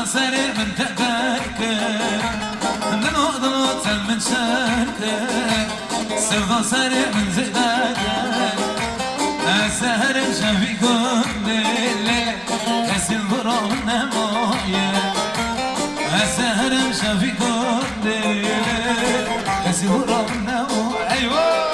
سري من تبارك ننوض من شارك سوى سري من زداك السهر شفيكم ليلة كسل برامنا مويا السهر شفيكم ليلة كسل برامنا مويا أيوة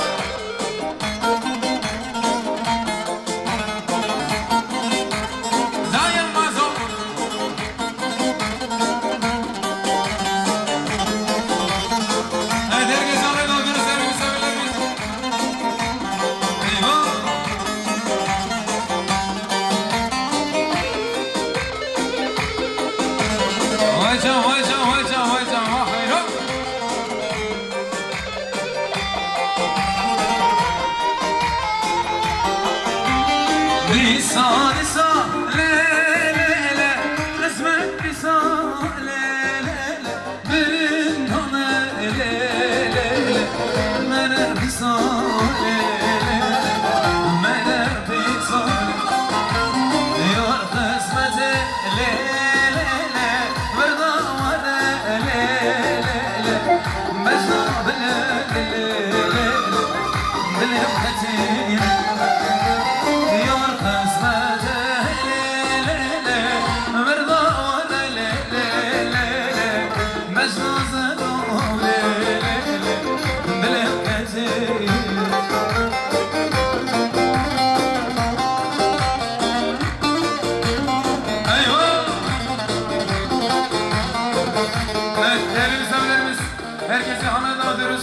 Herkese hanada alıyoruz.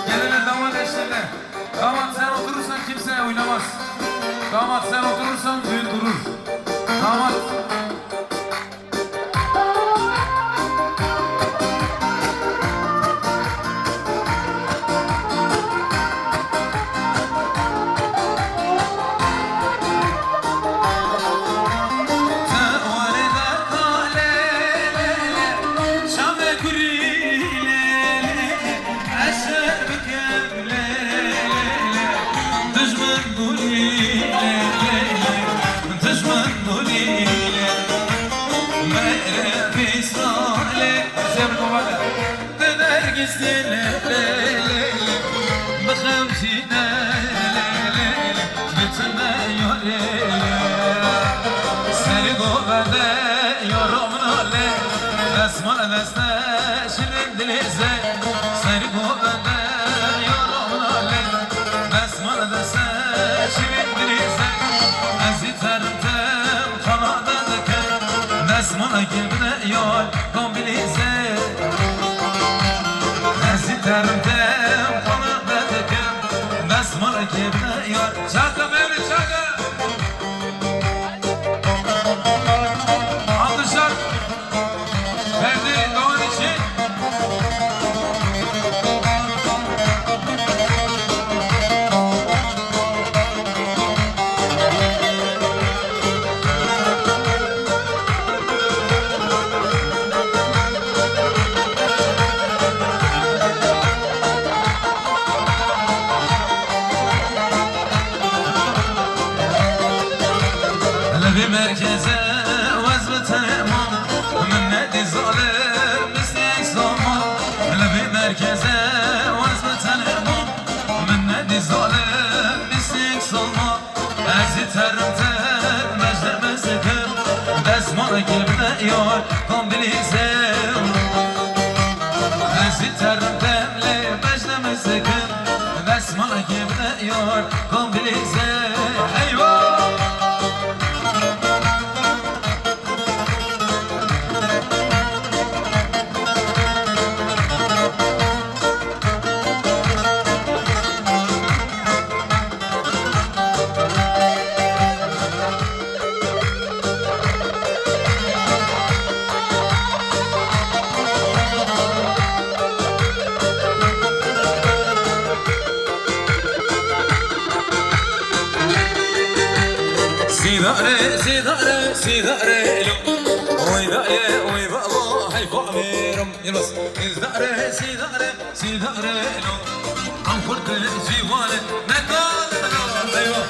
Gelene damat eşliğinde. Damat sen oturursan kimse oynamaz. Damat sen oturursan düğün durur. Damat. Çaka Mevlüt Çaka. Alkışlar. Ferdi Doğan için. Merkeze vazbı tamam من ندی ظالم مثل یک سامان لبی مرکزه وزب تنمام من ندی ظالم مثل یک سامان ازی ترم تر مجد مزکم دستمان کبنه یار کن بلیزم ازی ترم تملی مجد مزکم دستمان کبنه یار کن بلیزم ایوه سيداري لو وي بابا هاي فاميرم يلبس سيداري لو عم فرق جيوانه نقال ايوه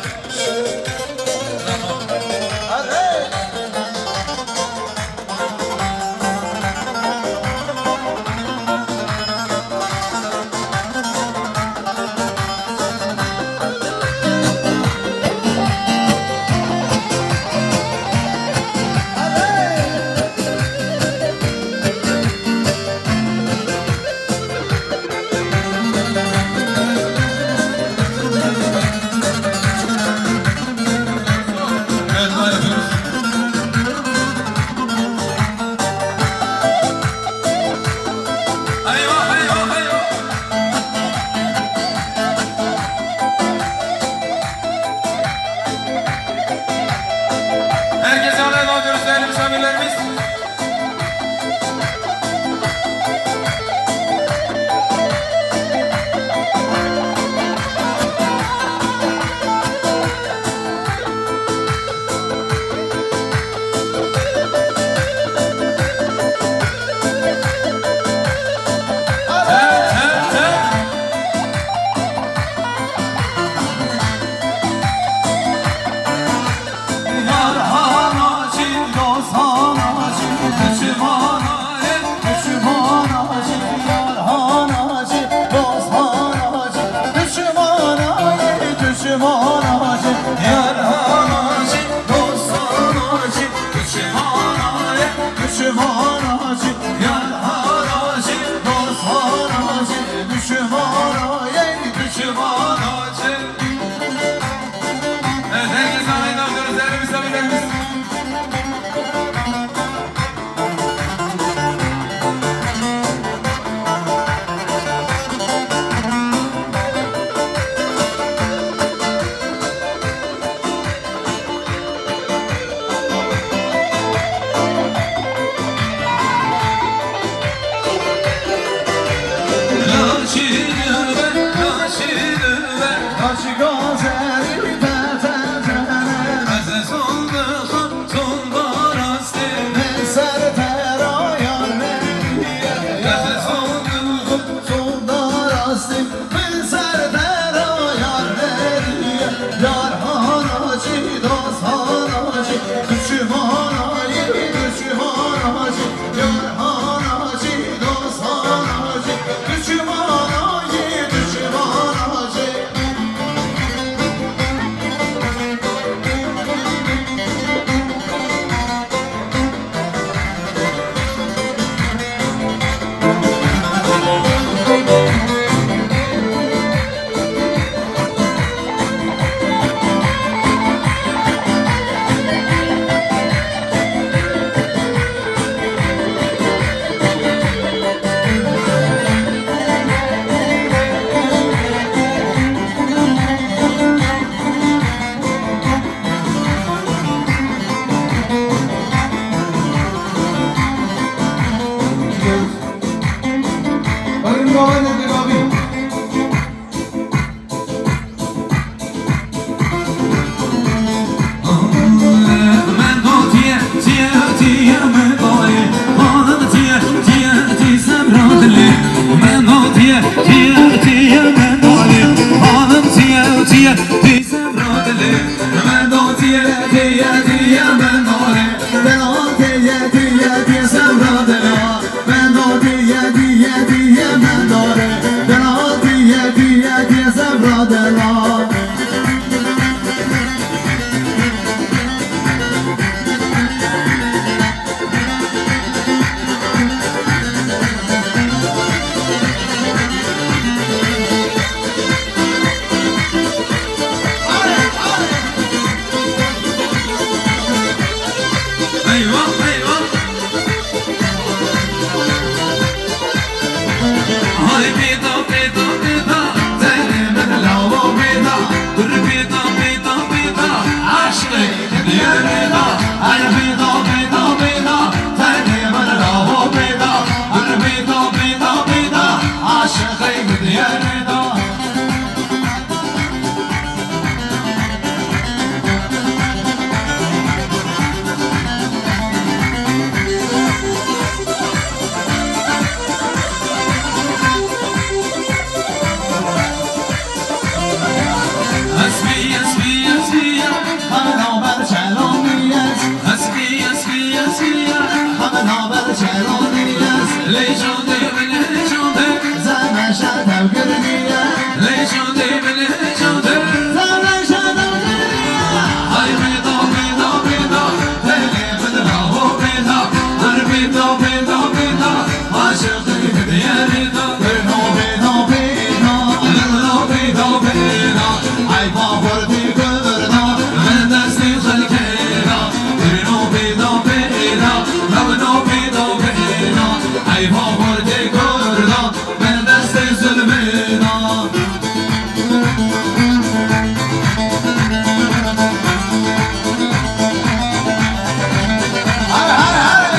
düşman ale düşman acı, yar hanacı, dost hanacı, düşman acı, düşman acı, Yar hanacı, dost hanacı, düşman ale düşman acı, Yar hanacı, dost hanacı, düşman acı, düşman acı. Evet, herkese Ahmet abi diyoruz, değerli misafirlerimiz. Naşidim ben, naşidim ben taşı gazeli teteteler, Aziz oldu hatun barasti eser terayar veriye, Aziz oldu Sultan Aslim, eser terayar veriye, yar hanacı, dost hanacı, düşman acı, düşman acı, yar hanacı, dost hanacı, düşman acı, düşman acı. Bakın devam edin abi. من دو تیه تیه تیه من داری خانم تیه تیه تی سمرات لی من دو تیه تیه تیه من داری خانم تیه تیه تی سمرات لی من دو تیه تیه تیه من داری Ben diye diye diye sevradına, ben o diye diye diye ben dore, ben o diye diye diye sevradına. eyvah eyvah Ay bida bida bida Zeynep'in lava bida Dur bida bida bida Aşkı diye bida Ay bida bida bida Zeynep'in lava bida Dur bida bida bida Aşkı diye bida Hasbi hasbi hasbi Hemen haber çeloniyet, Hasbi hasbi hasbi hemen haber çeloniyet, Lejande lejande zemeşe tevgirniyet, Lejande lejande zemeşe tevgirniyet. Ay bida bida bida Zeynep'in lava bida Dur bida bida bida Aşkı diye bida Beno beno beno, Lala bida bida ay bahurdi gırna, من دستی خلکینا برنو بیدا بیدا لبنو بیدا بیدا ای باورده کردا من دستی ظلمینا hare hare hare.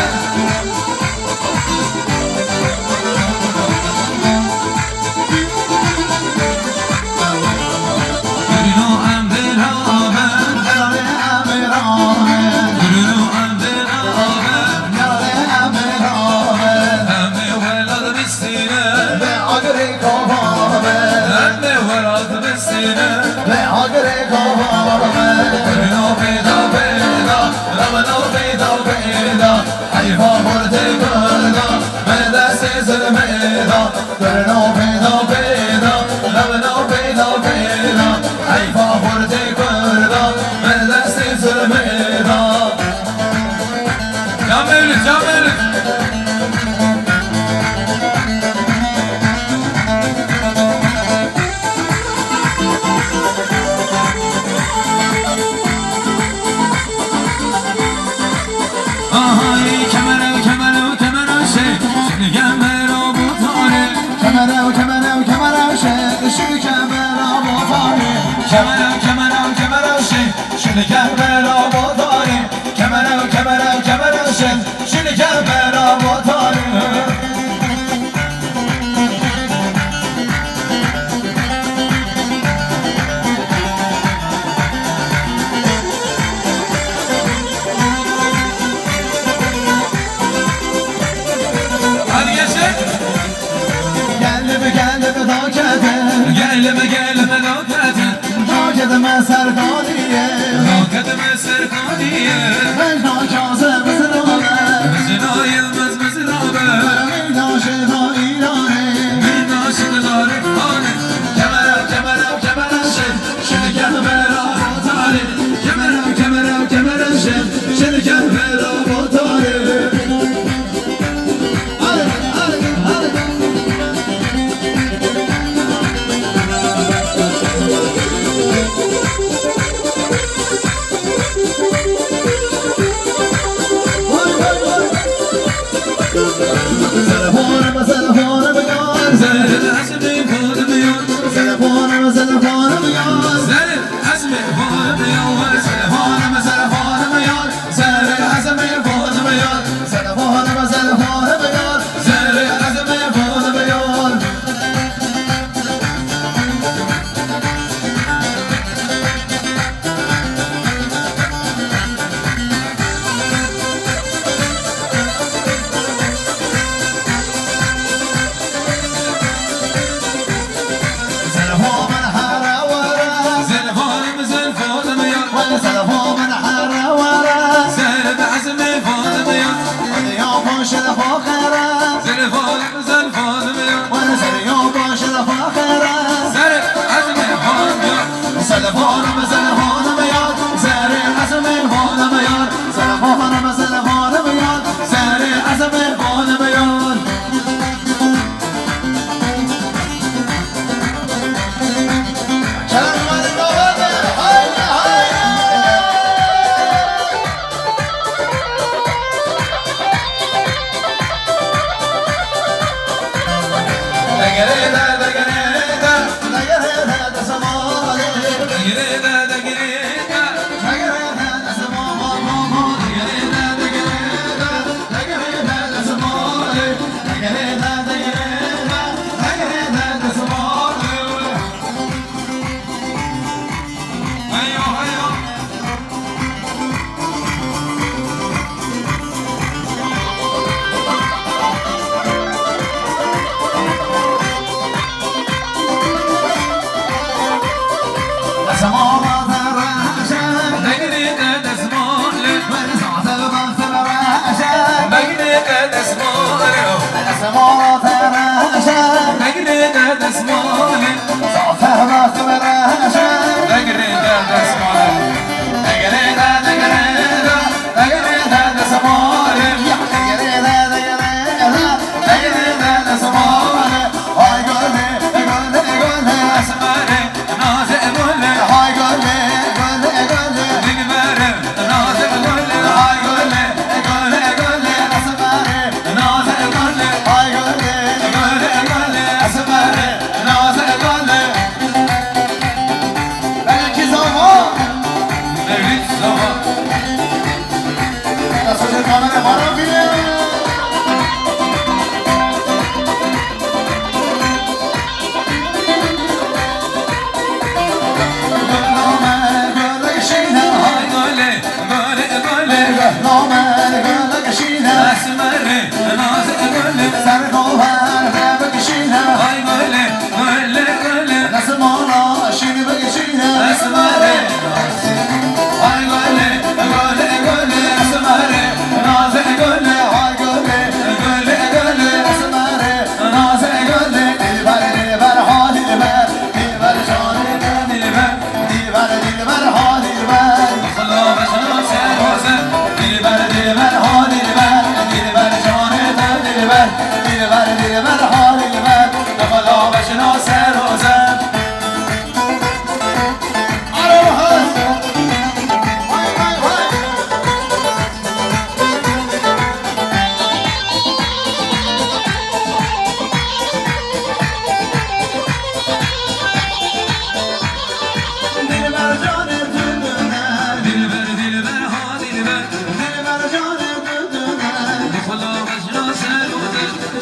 مجنون کاسه مزرابه مزنا یلمز مزرابه میدان شفا ایرانه میدان شدلاره خانه كمرم شركة بلا بطاري كمرم شركة بلا بطاري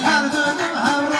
Her dönem her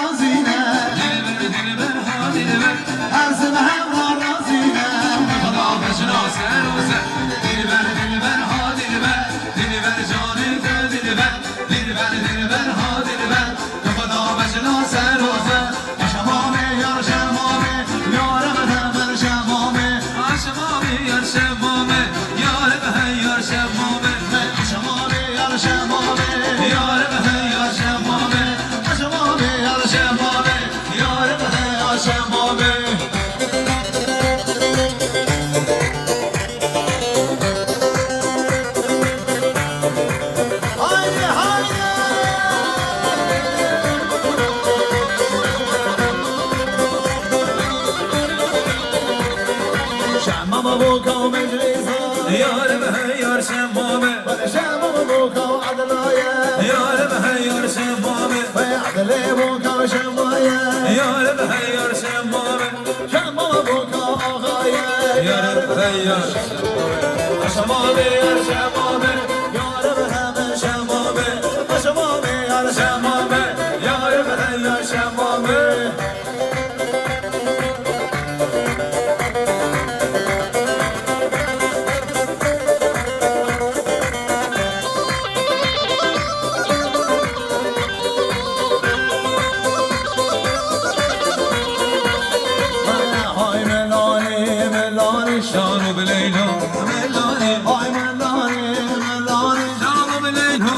دلی بوکا شمایه یارم هیار شمامه شما بوکا آقایه یارم هیار شمامه یار شمامه یارم همه شمامه شمامه یار شمامه یارم هیار شمامه شانو بلیلو ملانی های ملانی ملانی شانو بلیلو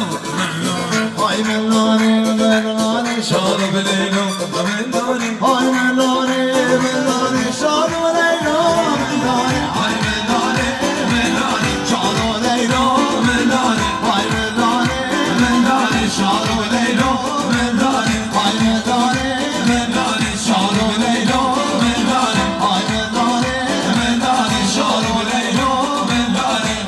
های ملانی ملانی شانو بلیلو ملانی های ملانی ملانی شانو لیلا ملانی های ملانی ملانی شانو لیلا ملانی های ملانی ملانی شانو بلیلو ملانی های ملانی ملانی شانو بلیلو ملانی های ملانی ملانی شانو بلیلو ملانی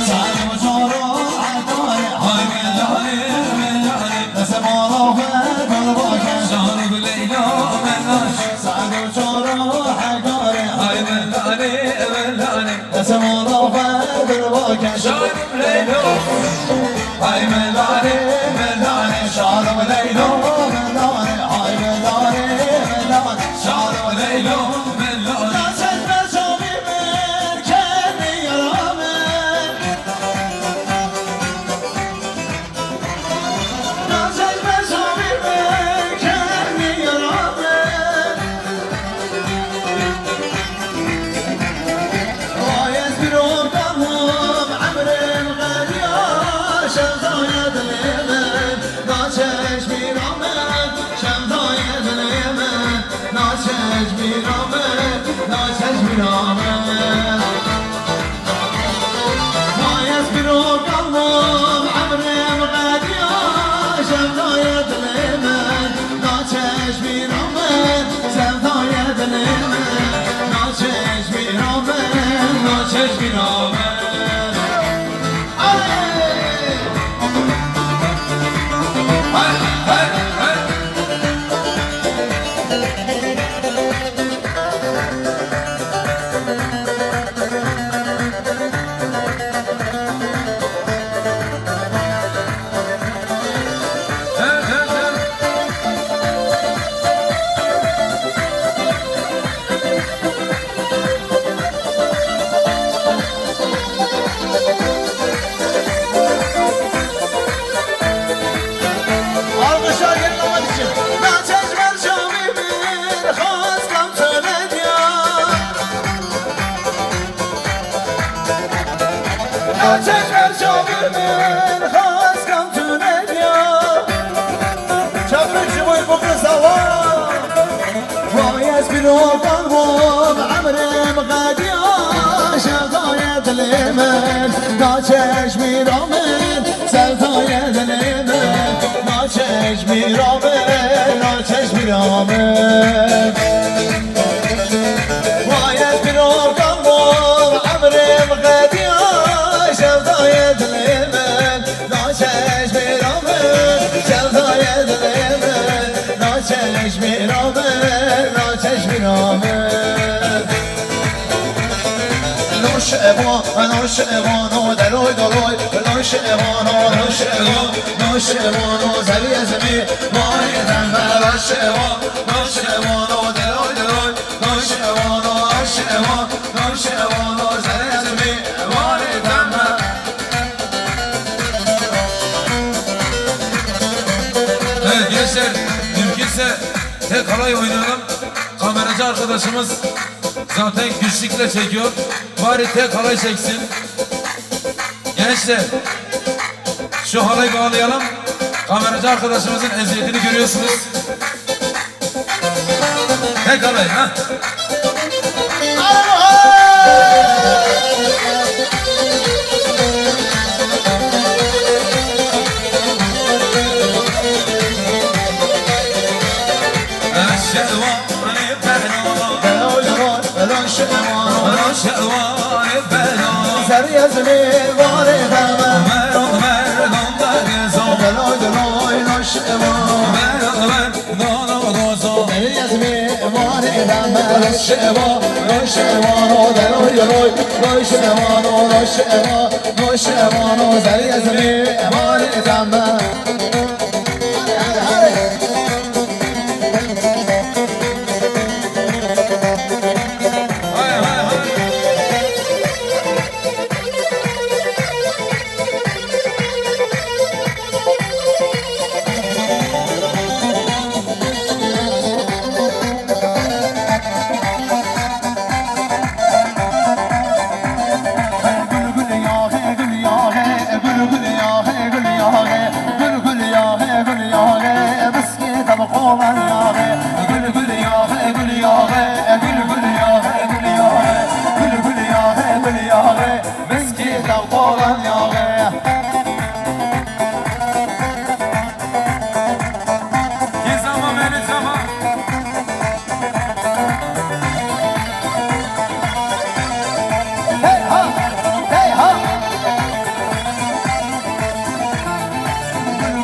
سلام چارو عدای های ملانی ملانی دست مالا خدر باکن شانو بلیلو ملانی سلام چارو حکاره های ملانی ملانی دست مالا خدر باکن شانو بلیلو های ملانی ملانی شانو لیلا ملانی های ملانی ملانی شانو بلیلو ملانی ناچت بشامی من کنی یارامه ناچت بشامی من کنی یارامه وایز بیرون دمهم عمرم غدیا شمزای دلیمن ناچش بیرامن شمزای دلیمن ناچش بیرامن ناچش بیرامن وایز بیرون دمهم عمرم غدیا شمزای دلیمن ناچش بیرامن شمزای دلیمن ناچش بیرامن ناچش بیرامن Alkışlar gelin olmak için. Naçez ver şamimin, xaskam söylediyor. Naçez ver şamimin, xaskam söylediyor. Çabuk boy bu kısalar. Vayez bir okan bol, amrim gadiyor. Şevdaya dilimin, naçeş miramin, sevdaya dilimin. Naçeş miramin, naçeş miramin. Vayez bir okan bol, amrim gadiyor. Şevdaya dilimin, naçeş miramin, sevdaya dilimin. Naçeş miramin, naçeş miramin. نوش ایوان و دلوی دلوی نوش ایوان و زلی زمی مای دنبه نوش ایوان و دلوی دلوی نوش ایوان و زلی زمی مای دنبه Evet gençler mümkünse tek halay oynayalım. Kameracı arkadaşımız zaten güçlükle çekiyor. Bari tek halay çeksin. Gençler şu halayı bağlayalım. Kameracı arkadaşımızın eziyetini görüyorsunuz. Tek halay ha. yazmi vare dama Merdon merdonda gezon Deloy deloy noşema Merdon gezon yazmi vare dama noşema noşema no deloy deloy noşema no noşema noşema no yazmi vare dama Gezama beni zama Hey ha hey ha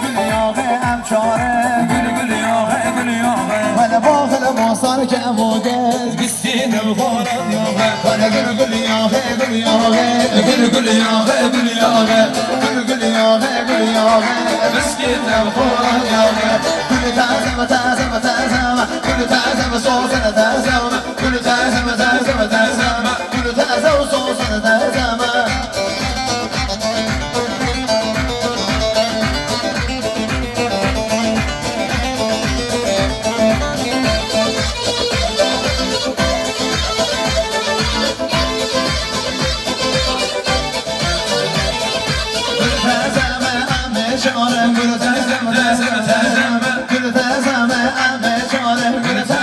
Gül yağı em çare Gül gül yağı gül yağı Vele bağlı masar ke vogez Gistine falan yağı Vele gül gül yağı gül yağı Gül gül yağı gül yağı Gül gül yağı gül yağı Gistine Falan yağı Gül tazeme tazeme tazeme Gül tazeme soğusana tazeme Gül tazeme tazeme tazeme Gül tazeme soğusana tazeme Gül tazeme amme çare Gül tazeme amme çare Gül